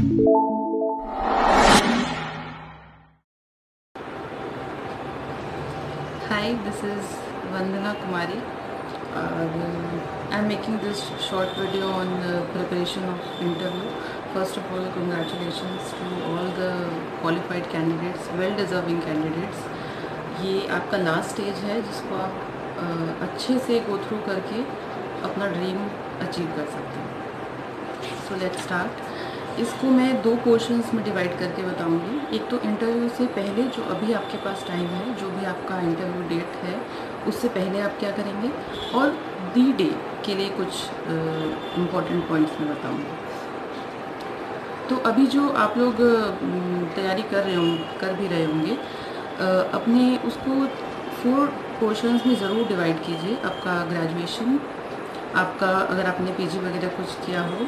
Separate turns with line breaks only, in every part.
Hi, this is Vandana Kumari. I'm making this short video on the preparation of interview. First of all, congratulations to all the qualified candidates, well-deserving candidates. ये आपका last stage है जिसको आप अच्छे से go through करके अपना dream achieve कर सकते हैं। So let's start. इसको मैं 2 पोर्शंस में डिवाइड करके बताऊंगी। एक तो इंटरव्यू से पहले जो अभी आपके पास टाइम है, जो भी आपका इंटरव्यू डेट है उससे पहले आप क्या करेंगे, और दी डे के लिए कुछ इम्पॉर्टेंट पॉइंट्स मैं बताऊंगी। तो अभी जो आप लोग तैयारी कर भी रहे होंगे, अपने उसको 4 पोर्शंस में ज़रूर डिवाइड कीजिए। आपका ग्रेजुएशन, आपका अगर आपने पीजी वगैरह कुछ किया हो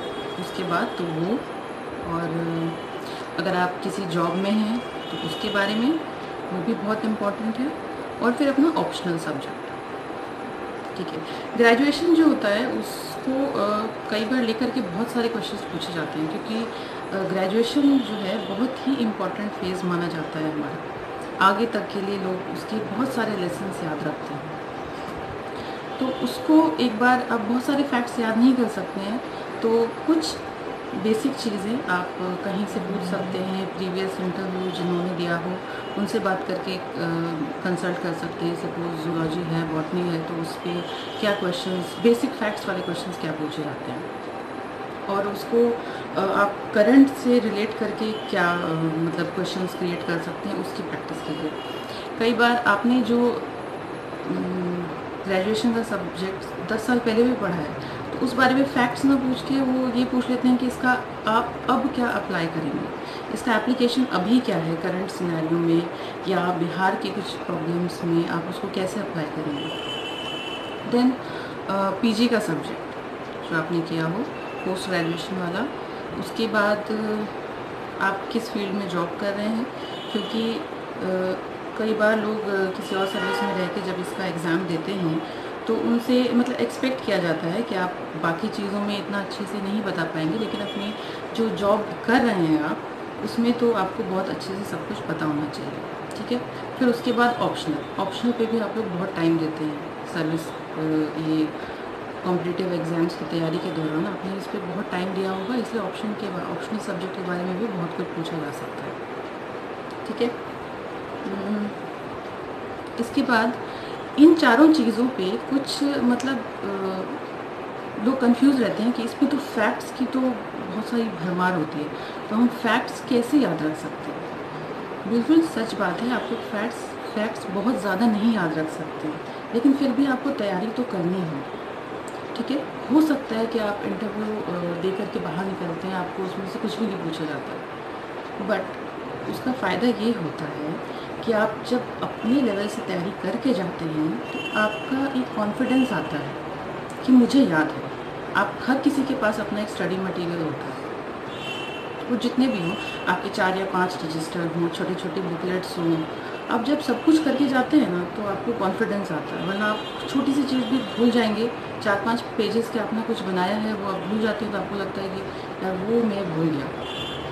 उसके बाद तो वो, और अगर आप किसी जॉब में हैं तो उसके बारे में, वो भी बहुत इम्पॉर्टेंट है, और फिर अपना ऑप्शनल सब्जेक्ट। ठीक है। ग्रेजुएशन जो होता है उसको कई बार लेकर के बहुत सारे क्वेश्चंस पूछे जाते हैं, क्योंकि ग्रेजुएशन जो है बहुत ही इम्पॉर्टेंट फेज़ माना जाता है हमारा। आगे तक के लिए लोग उसके बहुत सारे लेसन्स याद रखते हैं। तो उसको एक बार आप बहुत सारे फैक्ट्स याद नहीं कर सकते हैं, तो कुछ बेसिक चीज़ें आप कहीं से पूछ सकते हैं। प्रीवियस इंटरव्यू जिन्होंने दिया हो उनसे बात करके कंसल्ट कर सकते हैं। सपोज जूलॉजी है, बॉटनी है, तो उस पर क्या क्वेश्चंस, बेसिक फैक्ट्स वाले क्वेश्चंस क्या पूछे जाते हैं, और उसको आप करंट से रिलेट करके क्या मतलब क्वेश्चंस क्रिएट कर सकते हैं, उसकी प्रैक्टिस कीजिए। कई बार आपने जो ग्रेजुएशन का सब्जेक्ट 10 साल पहले भी पढ़ा है, तो उस बारे में फैक्ट्स ना पूछ के वो ये पूछ लेते हैं कि इसका आप अब क्या अप्लाई करेंगे, इसका एप्लीकेशन अभी क्या है करंट सिनेरियो में, या बिहार के कुछ प्रॉब्लम्स में आप उसको कैसे अप्लाई करेंगे। देन पीजी का सब्जेक्ट जो आपने किया हो, पोस्ट ग्रेजुएशन वाला, उसके बाद आप किस फील्ड में जॉब कर रहे हैं, क्योंकि कई बार लोग किसी और सर्विस में रह के जब इसका एग्ज़ाम देते हैं तो उनसे मतलब एक्सपेक्ट किया जाता है कि आप बाकी चीज़ों में इतना अच्छे से नहीं बता पाएंगे, लेकिन अपनी जो जॉब कर रहे हैं आप उसमें तो आपको बहुत अच्छे से सब कुछ पता होना चाहिए। ठीक है। फिर उसके बाद ऑप्शनल पे भी आप लोग बहुत टाइम देते हैं। सर्विस ये कॉम्पिटिटिव एग्ज़ाम्स की तैयारी के दौरान आपने इस पर बहुत टाइम दिया होगा, इसलिए ऑप्शनल सब्जेक्ट के बारे में भी बहुत कुछ पूछा जा सकता है। ठीक है। इसके बाद इन चारों चीज़ों पे कुछ मतलब लोग कंफ्यूज रहते हैं कि इसमें तो फैक्ट्स की तो बहुत सारी भरमार होती है, तो हम फैक्ट्स कैसे याद रख सकते हैं। बिल्कुल सच बात है, आप लोग फैक्ट्स बहुत ज़्यादा नहीं याद रख सकते, लेकिन फिर भी आपको तैयारी तो करनी है। ठीक है। हो सकता है कि आप इंटरव्यू दे करके बाहर निकलते हैं, आपको उसमें से कुछ भी नहीं पूछा जाता, बट उसका फ़ायदा ये होता है कि आप जब अपने लेवल से तैयारी करके जाते हैं तो आपका एक कॉन्फिडेंस आता है कि मुझे याद है। आप हर किसी के पास अपना एक स्टडी मटेरियल होता है, वो जितने भी हों, आपके 4 या 5 रजिस्टर हों, छोटे छोटे बुकलेट्स हों, आप जब सब कुछ करके जाते हैं ना तो आपको कॉन्फिडेंस आता है। वरना आप छोटी सी चीज़ भी भूल जाएंगे, 4-5 पेजेस के आपने कुछ बनाया है वो आप भूल जाते हैं, तो आपको लगता है कि यार वो मैं भूल गया।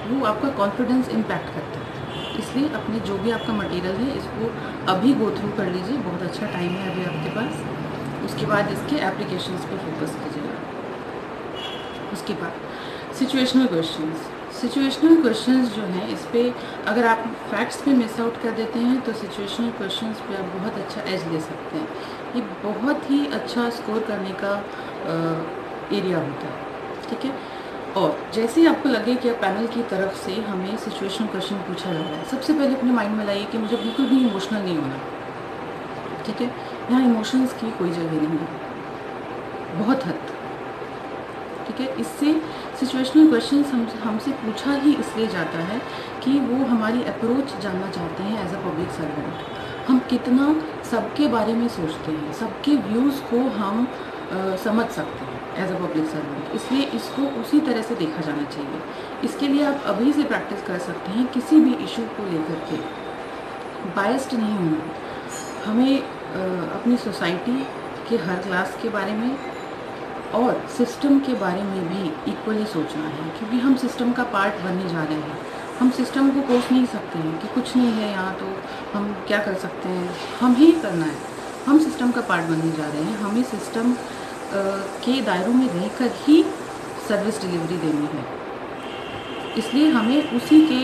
वो आपका कॉन्फिडेंस इम्पैक्ट करता है। इसलिए अपने जो भी आपका मटेरियल है इसको अभी गो थ्रू कर लीजिए, बहुत अच्छा टाइम है अभी आपके पास। उसके बाद इसके एप्लीकेशंस पे फोकस कीजिएगा। उसके बाद सिचुएशनल क्वेश्चंस जो हैं, इस पर अगर आप फैक्ट्स पे मिस आउट कर देते हैं तो सिचुएशनल क्वेश्चंस पे आप बहुत अच्छा एज ले सकते हैं। ये बहुत ही अच्छा स्कोर करने का एरिया होता है। ठीक है। और जैसे ही आपको लगे कि पैनल की तरफ से हमें सिचुएशनल क्वेश्चन पूछा जा रहा है, सबसे पहले अपने माइंड में लाइए कि मुझे बिल्कुल भी इमोशनल नहीं होना। ठीक है। यहाँ इमोशंस की कोई जगह नहीं है, बहुत हद तक। ठीक है। इससे सिचुएशनल क्वेश्चंस हमसे पूछा ही इसलिए जाता है कि वो हमारी अप्रोच जानना चाहते हैं एज अ पब्लिक सर्वेंट। हम कितना सबके बारे में सोचते हैं, सबके व्यूज़ को हम समझ सकते हैं एज अ पब्लिक सर्वेंट, इसलिए इसको उसी तरह से देखा जाना चाहिए। इसके लिए आप अभी से प्रैक्टिस कर सकते हैं। किसी भी इशू को लेकर के बायस्ड नहीं होना। हमें अपनी सोसाइटी के हर क्लास के बारे में, और सिस्टम के बारे में भी इक्वली सोचना है, क्योंकि हम सिस्टम का पार्ट बनने जा रहे हैं। हम सिस्टम को कोस नहीं सकते हैं कि कुछ नहीं है यहाँ, तो हम क्या कर सकते हैं, हम ही करना है। हम सिस्टम का पार्ट बनने जा रहे हैं, हमें सिस्टम के दायरों में रहकर ही सर्विस डिलीवरी देनी है। इसलिए हमें उसी के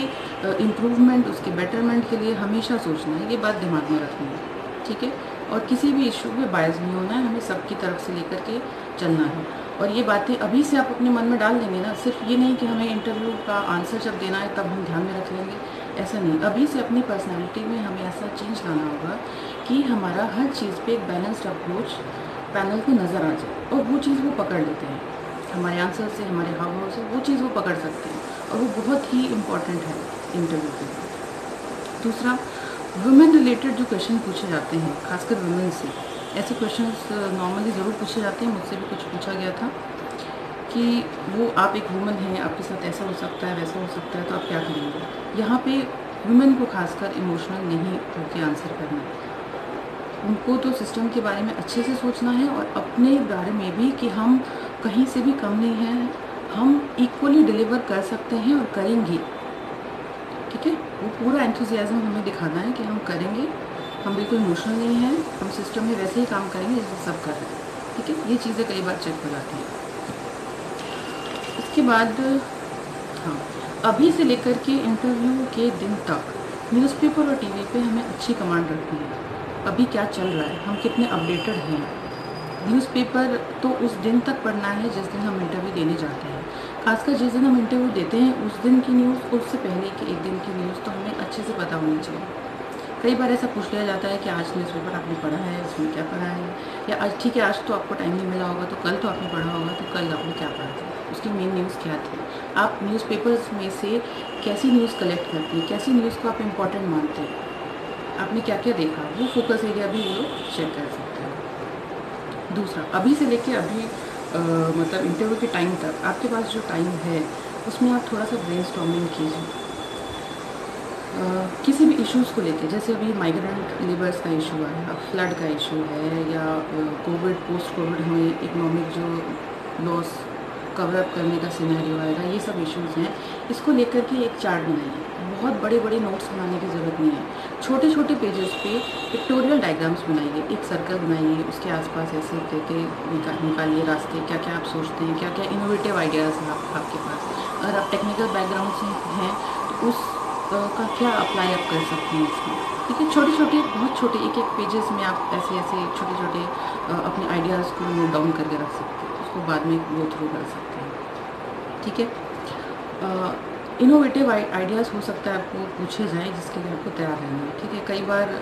इम्प्रूवमेंट, उसके बेटरमेंट के लिए हमेशा सोचना है, ये बात दिमाग में रखनी है, ठीक है। और किसी भी इशू में बायस नहीं होना है, हमें सबकी तरफ से लेकर के चलना है। और ये बातें अभी से आप अपने मन में डाल देंगे ना, सिर्फ ये नहीं कि हमें इंटरव्यू का आंसर जब देना है तब हम ध्यान में रख लेंगे, ऐसा नहीं। अभी से अपनी पर्सनैलिटी में हमें ऐसा चेंज लाना होगा कि हमारा हर चीज़ पे एक बैलेंस्ड अप्रोच पैनल को नज़र आ जाए, और वो चीज़ वो पकड़ लेते हैं हमारे आंसर से, हमारे हाव भाव से, वो चीज़ वो पकड़ सकते हैं, और वो बहुत ही इम्पॉर्टेंट है इंटरव्यू के लिए। दूसरा, वुमेन रिलेटेड जो क्वेश्चन पूछे जाते हैं, खासकर वुमेन से, ऐसे क्वेश्चंस नॉर्मली ज़रूर पूछे जाते हैं। मुझसे भी कुछ पूछा गया था कि वो आप एक वुमेन हैं, आपके साथ ऐसा हो सकता है, वैसा हो सकता है, तो आप क्या करेंगे। यहाँ पे वुमेन को खासकर इमोशनल नहीं होकर आंसर करना है। उनको तो सिस्टम के बारे में अच्छे से सोचना है, और अपने बारे में भी कि हम कहीं से भी कम नहीं हैं, हम इक्वली डिलीवर कर सकते हैं और करेंगे, ठीक है। वो पूरा एंथुजियाज्म हमें दिखाना है कि हम करेंगे, हम बिल्कुल इमोशनल नहीं हैं, हम सिस्टम में वैसे ही काम करेंगे जैसे सब कर रहे हैं, ठीक है। ये चीज़ें कई बार चेक हो जाती हैं। इसके बाद हाँ, अभी से लेकर के इंटरव्यू के दिन तक न्यूज़पेपर और टीवी पे हमें अच्छी कमांड रखनी है। अभी क्या चल रहा है, हम कितने अपडेटेड हैं। न्यूज़पेपर तो उस दिन तक पढ़ना है जिस दिन हम इंटरव्यू देने जाते हैं। खासकर जिस दिन हम इंटरव्यू देते हैं उस दिन की न्यूज़, उससे पहले के एक दिन की न्यूज़ तो हमें अच्छे से पता होनी चाहिए। कई बार ऐसा पूछ लिया जाता है कि आज न्यूज़पेपर आपने पढ़ा है, इसमें क्या पढ़ा है, या आज ठीक है, आज तो आपको टाइम नहीं मिला होगा, तो कल तो आपने पढ़ा होगा, तो कल आपने क्या पढ़ा था, उसकी मेन न्यूज़ क्या थी। आप न्यूज़पेपर्स में से कैसी न्यूज़ कलेक्ट करते हैं, कैसी न्यूज़ को आप इम्पॉर्टेंट मानते हैं, आपने क्या क्या देखा, वो फोकस एरिया भी वो लोग चेक कर सकते हैं। दूसरा, अभी से लेके अभी मतलब इंटरव्यू के टाइम तक आपके पास जो टाइम है उसमें आप थोड़ा सा ब्रेनस्टॉर्मिंग कीजिए। किसी भी इश्यूज़ को लेके, जैसे अभी माइग्रेंट लेबर्स का इशू है, फ्लड का इशू है, या कोविड, पोस्ट कोविड हमें इकोनॉमिक जो लॉस कवर अप करने का सिनेरियो आएगा, ये सब इश्यूज़ हैं। इसको लेकर के एक चार्ट बनाइए। बहुत बड़े बड़े नोट्स बनाने की ज़रूरत नहीं है। छोटे छोटे पेजेस पे पिक्टोरियल डायग्राम्स बनाइए, एक सर्कल बनाइए, उसके आसपास ऐसे करके निकालिए रास्ते, क्या क्या आप सोचते हैं, क्या क्या इनोवेटिव आइडियाज़ हैं आपके पास। अगर आप टेक्निकल बैकग्राउंड से हैं तो उस का क्या अप्लाई आप कर सकते हैं इसमें, ठीक है। छोटे छोटे, बहुत छोटे, एक एक पेजेस में आप ऐसे ऐसे छोटे छोटे अपने आइडियाज़ को नोट डाउन करके रख सकते हैं, उसको बाद में गो थ्रू कर सकते हैं, ठीक है। इनोवेटिव आइडियाज़ हो सकता है आपको पूछे जाएँ, जिसके लिए आपको तैयार रहना है, ठीक है। कई बार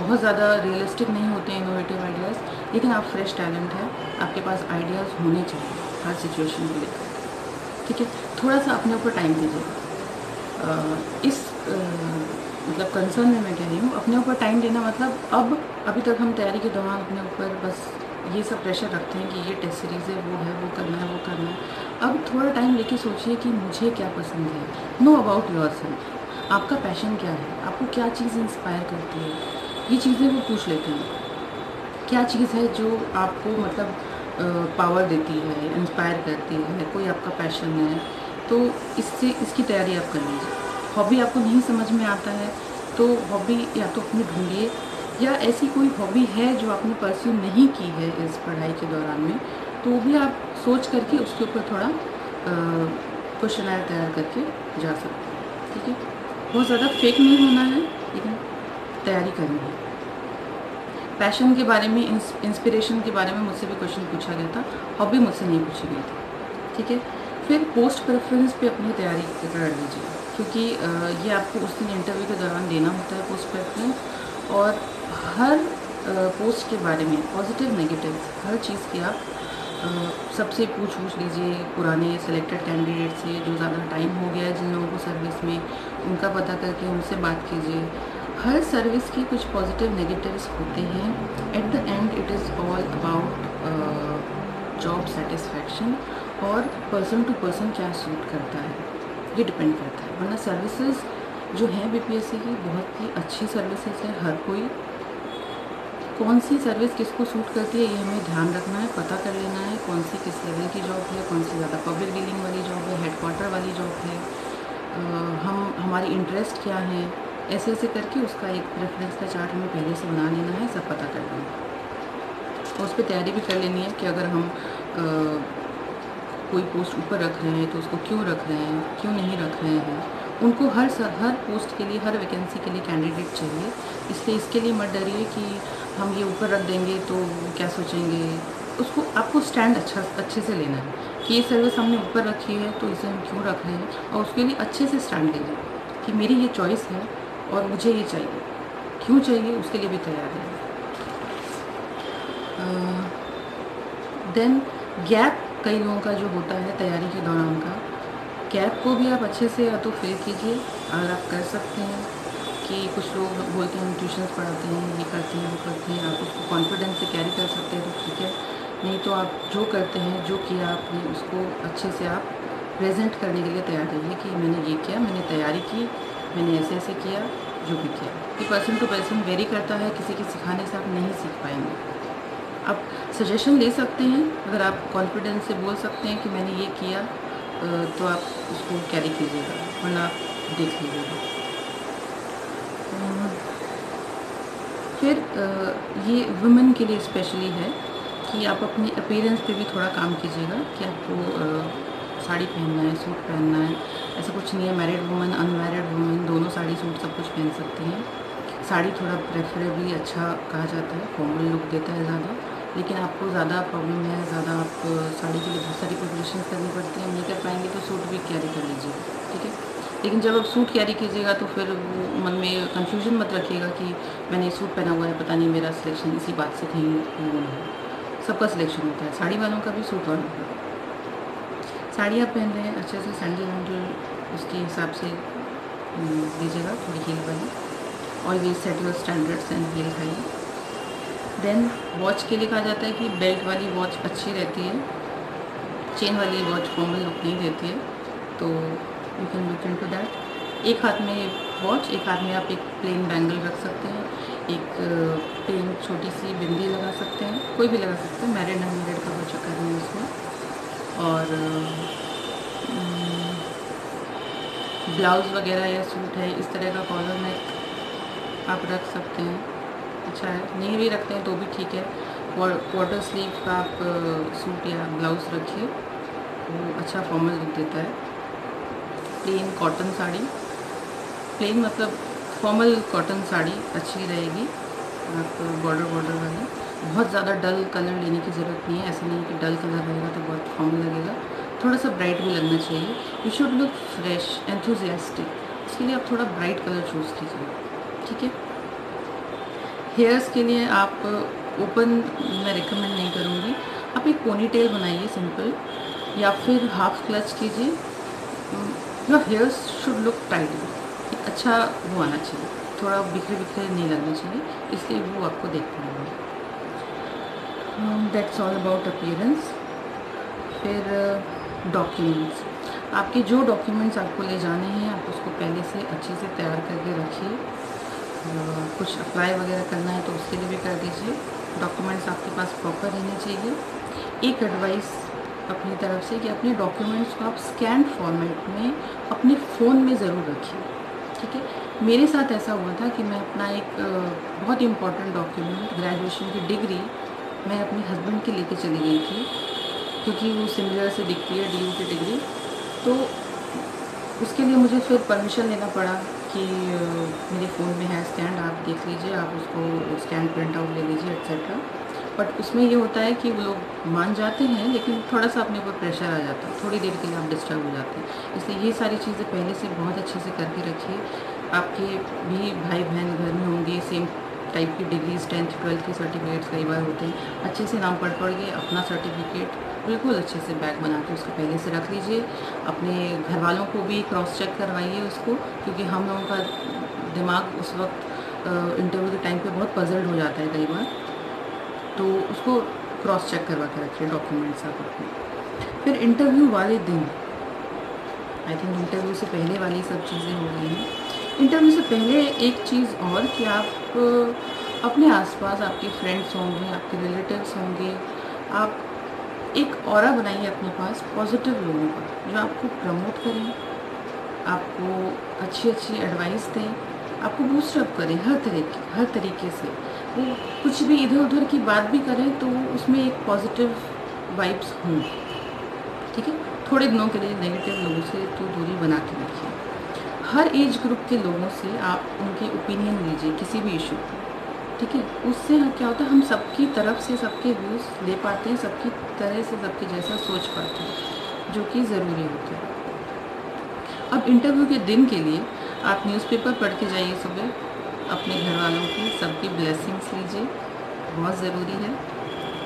बहुत ज़्यादा रियलिस्टिक नहीं होते हैं इनोवेटिव आइडियाज़, लेकिन आप फ्रेश टैलेंट है, आपके पास आइडियाज़ होने चाहिए हर सिचुएशन को लेकर, ठीक है। थोड़ा सा अपने ऊपर टाइम दीजिएगा। इस मतलब कंसर्न में मैं कह रही हूँ, अपने ऊपर टाइम देना मतलब अभी तक हम तैयारी के दौरान अपने ऊपर बस ये सब प्रेशर रखते हैं कि ये टेस्ट सीरीज़ है, वो है, वो करना है, वो करना है। अब थोड़ा टाइम लेके सोचिए कि मुझे क्या पसंद है। नो अबाउट योरसेल्फ, आपका पैशन क्या है, आपको क्या चीज़ इंस्पायर करती है, ये चीज़ें वो पूछ लेते हैं। क्या चीज़ है जो आपको मतलब पावर देती है, इंस्पायर करती है, कोई आपका पैशन है, तो इसकी तैयारी आप कर लीजिए। हॉबी आपको नहीं समझ में आता है तो हॉबी या तो अपनी ढूंढिए, या ऐसी कोई हॉबी है जो आपने परस्यू नहीं की है इस पढ़ाई के दौरान में, तो वो भी आप सोच करके उसके ऊपर थोड़ा क्वेश्चनर तैयार करके जा सकते हैं, ठीक है। बहुत ज़्यादा फेक नहीं होना है, लेकिन तैयारी करनी है। पैशन के बारे में, इंस्पिरेशन के बारे में मुझसे भी क्वेश्चन पूछा गया था, हॉबी मुझसे नहीं पूछी गई थी, ठीक है। फिर पोस्ट प्रेफरेंस पे अपनी तैयारी कर लीजिए, क्योंकि ये आपको उस दिन इंटरव्यू के दौरान देना होता है पोस्ट प्रेफरेंस, और हर पोस्ट के बारे में पॉजिटिव नेगेटिव हर चीज़ की आप सबसे पूछ लीजिए, पुराने सेलेक्टेड कैंडिडेट से, जो ज़्यादा टाइम हो गया है जिन लोगों को सर्विस में, उनका पता करके उनसे बात कीजिए। हर सर्विस की कुछ पॉजिटिव नेगेटिव्स होते हैं। At the end it is all about job satisfaction, और पर्सन टू पर्सन क्या सूट करता है ये डिपेंड करता है। वरना सर्विसेज जो हैं बीपीएससी की बहुत ही अच्छी सर्विसेज है, हर कोई कौन सी सर्विस किसको सूट करती है ये हमें ध्यान रखना है, पता कर लेना है कौन सी किस लेवल की जॉब है, कौन सी ज़्यादा पब्लिक डीलिंग वाली जॉब है, हेडक्वार्टर वाली जॉब है, हमारी इंटरेस्ट क्या है, ऐसे ऐसे करके उसका एक रेफरेंस का चार्ट हमें पहले से बना लेना है, सब पता कर लेना है। और उस पर तैयारी भी कर लेनी है कि अगर हम कोई पोस्ट ऊपर रख रहे हैं तो उसको क्यों रख रहे हैं, क्यों नहीं रख रहे हैं। उनको हर पोस्ट के लिए, हर वैकेंसी के लिए कैंडिडेट चाहिए, इसलिए इसके लिए मत डरिए कि हम ये ऊपर रख देंगे तो क्या सोचेंगे। उसको आपको स्टैंड अच्छे से लेना है कि ये सर्विस हमने ऊपर रखी है तो इसे हम क्यों रख रहे हैं, और उसके लिए अच्छे से स्टैंड लीजिए कि मेरी ये चॉइस है और मुझे ये चाहिए, क्यों चाहिए उसके लिए भी तैयार है। देन गैप कई लोगों का जो होता है तैयारी के दौरान का, गैप को भी आप अच्छे से या तो फिल कीजिए अगर आप कर सकते हैं। कि कुछ लोग बोलते हैं हम ट्यूशन्स पढ़ाते हैं, ये करते हैं वो करते हैं, आप उसको कॉन्फिडेंस से कैरी कर सकते हैं तो ठीक है, नहीं तो आप जो करते हैं, जो किया आपने उसको अच्छे से आप प्रेजेंट करने के लिए तैयार रहिए कि मैंने ये किया, मैंने तैयारी की, मैंने ऐसे ऐसे किया, जो भी किया। ये पर्सन टू पर्सन वेरी करता है, किसी के सिखाने से आप नहीं सीख पाएंगे। आप सजेशन ले सकते हैं, अगर आप कॉन्फिडेंस से बोल सकते हैं कि मैंने ये किया तो आप उसको कैरी कीजिएगा, वरना आप देख लीजिएगा। फिर ये वुमेन के लिए स्पेशली है कि आप अपने अपीयरेंस पे भी थोड़ा काम कीजिएगा कि आपको साड़ी पहनना है, सूट पहनना है, ऐसा कुछ नहीं है। मैरिड वुमेन, अनमैरिड वुमेन दोनों साड़ी सूट सब कुछ पहन सकती हैं। साड़ी थोड़ा प्रेफरेबली अच्छा कहा जाता है, फॉर्मल लुक देता है ज़्यादा, लेकिन आपको ज़्यादा प्रॉब्लम है, ज़्यादा आप साड़ी के लिए बहुत सारी प्रिपरेशन करनी पड़ती है, नहीं कर पाएंगे तो सूट भी कैरी कर लीजिएगा, ठीक है। लेकिन जब आप सूट कैरी कीजिएगा तो फिर वो मन में कन्फ्यूजन मत रखिएगा कि मैंने सूट पहना हुआ है, पता नहीं मेरा सिलेक्शन इसी बात से कहीं वो ना हो। सबका सिलेक्शन होता है, साड़ी वालों का भी, सूट वालों का। साड़ी आप पहन रहे हैं, अच्छे से सैंडल वैंडल उसके हिसाब से दीजिएगा, थोड़ी हील वाली। Always set your standards and heel high. Then watch के लिए कहा जाता है कि बेल्ट वाली वॉच अच्छी रहती है, चेन वाली वॉच फॉर्मल लुक नहीं देती है, तो you can look into that. एक हाथ में वॉच, एक हाथ में आप एक प्लेन बैंगल रख सकते हैं, एक प्लेन छोटी सी बिंदी लगा सकते हैं, कोई भी लगा सकते हैं, मैरिड अनमैरिड का कोई चक्कर नहीं है उसमें। और ब्लाउज़ वगैरह या सूट है इस तरह का कॉलर नेक आप रख सकते हैं, अच्छा है। नहीं भी रखते हैं तो भी ठीक है, क्वार्टर स्लीव का आप सूट या ब्लाउज़ रखिए, वो अच्छा फॉर्मल लुक देता है। प्लेन कॉटन साड़ी, प्लेन मतलब फॉर्मल कॉटन साड़ी अच्छी रहेगी, आप बॉर्डर वाली। बहुत ज़्यादा डल कलर लेने की ज़रूरत नहीं है, ऐसा नहीं कि डल कलर रहेगा तो बहुत फॉर्मल लगेगा, थोड़ा सा ब्राइट भी लगना चाहिए। You should look fresh, enthusiastic, इसके लिए आप थोड़ा ब्राइट कलर चूज़ कीजिए, ठीक है। हेयर्स के लिए आप ओपन मैं रिकमेंड नहीं करूँगी, आप एक पोनी टेल बनाइए सिंपल, या फिर हाफ क्लच कीजिए। Your hairs should look tidy, एक अच्छा वो आना चाहिए, थोड़ा बिखरे बिखरे नहीं लगना चाहिए, इसलिए वो आपको देखना होगा। That's all about appearance. फिर डॉक्यूमेंट्स, आपके जो डॉक्यूमेंट्स आपको ले जाने हैं आप उसको पहले से अच्छे से तैयार करके रखिए। कुछ अप्लाई वगैरह करना है तो उसके लिए भी कर दीजिए। डॉक्यूमेंट्स आपके पास प्रॉपर रहने चाहिए। एक एडवाइस अपनी तरफ से कि अपने डॉक्यूमेंट्स को आप स्कैन फॉर्मेट में अपने फ़ोन में ज़रूर रखिए, ठीक है। मेरे साथ ऐसा हुआ था कि मैं अपना एक बहुत इम्पॉर्टेंट डॉक्यूमेंट, ग्रेजुएशन की डिग्री, मैं अपने हस्बैंड के लेके चली गई थी, क्योंकि वो सिमिलर से दिखती है DU की डिग्री, तो उसके लिए मुझे फिर परमिशन लेना पड़ा कि मेरे फ़ोन में है स्टैंड, आप देख लीजिए, आप उसको स्कैन प्रिंट आउट ले लीजिए एक्सेट्रा। बट उसमें ये होता है कि वो लोग मान जाते हैं, लेकिन थोड़ा सा अपने ऊपर प्रेशर आ जाता है, थोड़ी देर के लिए आप डिस्टर्ब हो जाते हैं। इसलिए ये सारी चीज़ें पहले से बहुत अच्छे से करके रखिए। आपके भी भाई बहन घर में होंगे, सेम टाइप की डिग्रीज, 10th 12th के सर्टिफिकेट्स कई बार होते हैं, अच्छे से नाम पढ़ के अपना सर्टिफिकेट बिल्कुल अच्छे से बैग बना के उसको पहले से रख लीजिए। अपने घर वालों को भी क्रॉस चेक करवाइए उसको, क्योंकि हम लोगों का दिमाग उस वक्त इंटरव्यू के टाइम पे बहुत पजल्ड हो जाता है कई बार, तो उसको क्रॉस चेक करवा के रखिए डॉक्यूमेंट्स आप अपने। फिर इंटरव्यू वाले दिन, आई थिंक इंटरव्यू से पहले वाली सब चीज़ें हो गई हैं। इंटरव्यू से पहले एक चीज़ और कि आप अपने आसपास आपके फ्रेंड्स होंगे, आपके रिलेटिव्स होंगे, आप एक ऑरा बनाइए अपने पास पॉजिटिव लोगों का, जो आपको प्रमोट करें, आपको अच्छी अच्छी एडवाइस दें, आपको बूस्टअप करें हर तरीके से। वो कुछ भी इधर उधर की बात भी करें तो उसमें एक पॉजिटिव वाइब्स हों, ठीक है। थोड़े दिनों के लिए नेगेटिव लोगों से तो दूरी बना के रखिए। हर एज ग्रुप के लोगों से आप उनके ओपिनियन लीजिए किसी भी इशू पर, ठीक है। उससे क्या होता है, हम सबकी तरफ से सबके व्यूज़ ले पाते हैं, सबकी तरह से सबके जैसा सोच पाते हैं, जो कि ज़रूरी होता है। अब इंटरव्यू के दिन के लिए आप न्यूज़पेपर पढ़ के जाइए सुबह, अपने घर वालों की सबकी ब्लेसिंग्स लीजिए, बहुत ज़रूरी है।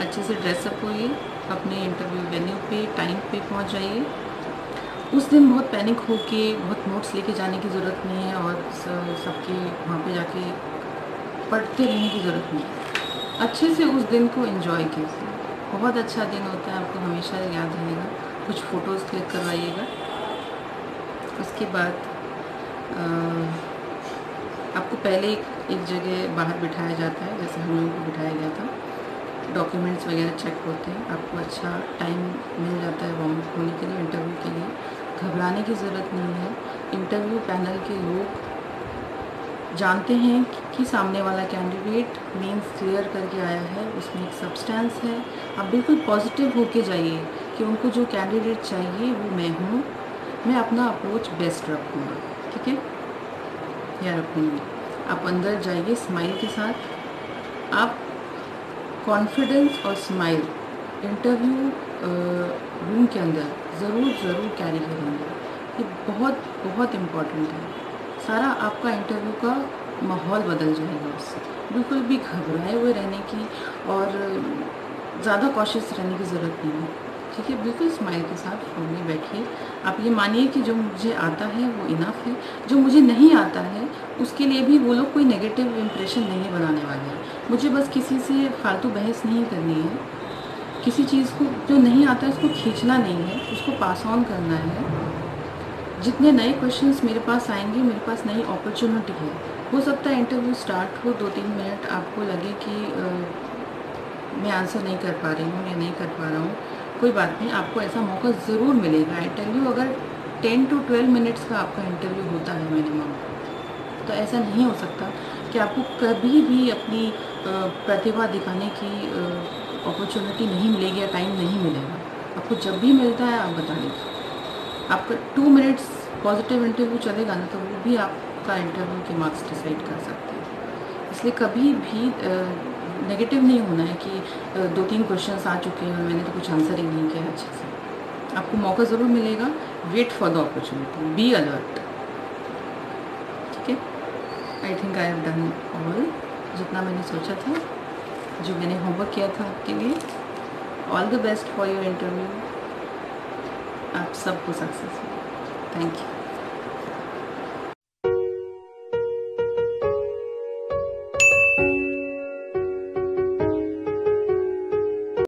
अच्छे से ड्रेसअप होइए, अपने इंटरव्यू वेन्यू पे टाइम पे पहुंच जाइए। उस दिन बहुत पैनिक होके बहुत नोट्स लेके जाने की ज़रूरत नहीं है, और सबके वहाँ पे जाके पढ़ते रहने की ज़रूरत नहीं है। अच्छे से उस दिन को एंजॉय कीजिए, बहुत अच्छा दिन होता है, आपको हमेशा याद रहेगा। कुछ फ़ोटोज़ क्लिक करवाइएगा। उसके बाद आपको पहले एक जगह बाहर बिठाया जाता है, जैसे हम लोगों को बिठाया गया था। डॉक्यूमेंट्स वगैरह चेक होते हैं, आपको अच्छा टाइम मिल जाता है वार्म अप होने के लिए, इंटरव्यू के लिए। घबराने की ज़रूरत नहीं है। इंटरव्यू पैनल के लोग जानते हैं कि सामने वाला कैंडिडेट मीन्स क्लियर करके आया है, उसमें एक सब्सटेंस है। आप बिल्कुल पॉजिटिव होके जाइए कि उनको जो कैंडिडेट चाहिए वो मैं हूँ, मैं अपना अप्रोच बेस्ट रखूँगा, ठीक है, या रखूँगी। आप अंदर जाइए स्माइल के साथ। आप कॉन्फिडेंस और स्माइल इंटरव्यू रूम के अंदर ज़रूर कैरी करेंगे। ये बहुत बहुत इम्पॉर्टेंट है। सारा आपका इंटरव्यू का माहौल बदल जाएगा उससे। बिल्कुल भी घबराए हुए रहने की और ज़्यादा कॉशियस रहने की ज़रूरत नहीं है, ठीक है। बिल्कुल स्माइल के साथ फ़ोन में बैठिए। आप ये मानिए कि जो मुझे आता है वो इनफ है, जो मुझे नहीं आता है उसके लिए भी वो लोग कोई नेगेटिव इम्प्रेशन नहीं बनाने वाले हैं। मुझे बस किसी से फालतू बहस नहीं करनी है, किसी चीज़ को जो नहीं आता है उसको खींचना नहीं है, उसको पास ऑन करना है। जितने नए क्वेश्चंस मेरे पास आएंगे, मेरे पास नई अपॉर्चुनिटी है। हो सकता है इंटरव्यू स्टार्ट हो 2-3 मिनट आपको लगे कि मैं आंसर नहीं कर पा रही हूँ या नहीं कर पा रहा हूँ, कोई बात नहीं, आपको ऐसा मौका ज़रूर मिलेगा। इंटरव्यू अगर 10 to 12 मिनट्स का आपका इंटरव्यू होता है मिनिमम, तो ऐसा नहीं हो सकता कि आपको कभी भी अपनी प्रतिभा दिखाने की अपॉर्चुनिटी नहीं मिलेगी या टाइम नहीं मिलेगा। आपको जब भी मिलता है आप बता दीजिए। आपका 2 मिनट्स पॉजिटिव इंटरव्यू चलेगा ना, तो वो भी आपका इंटरव्यू के मार्क्स डिसाइड कर सकते हैं। इसलिए कभी भी नेगेटिव नहीं होना है कि 2-3 क्वेश्चंस आ चुके हैं और मैंने तो कुछ आंसर ही नहीं किया अच्छे से। आपको मौका ज़रूर मिलेगा। Wait for the opportunity, be alert, ठीक है। I think I have done all, जितना मैंने सोचा था, जो मैंने होमवर्क किया था आपके लिए। All the best for your interview. आप सबको सक्सेस हो। Thank you.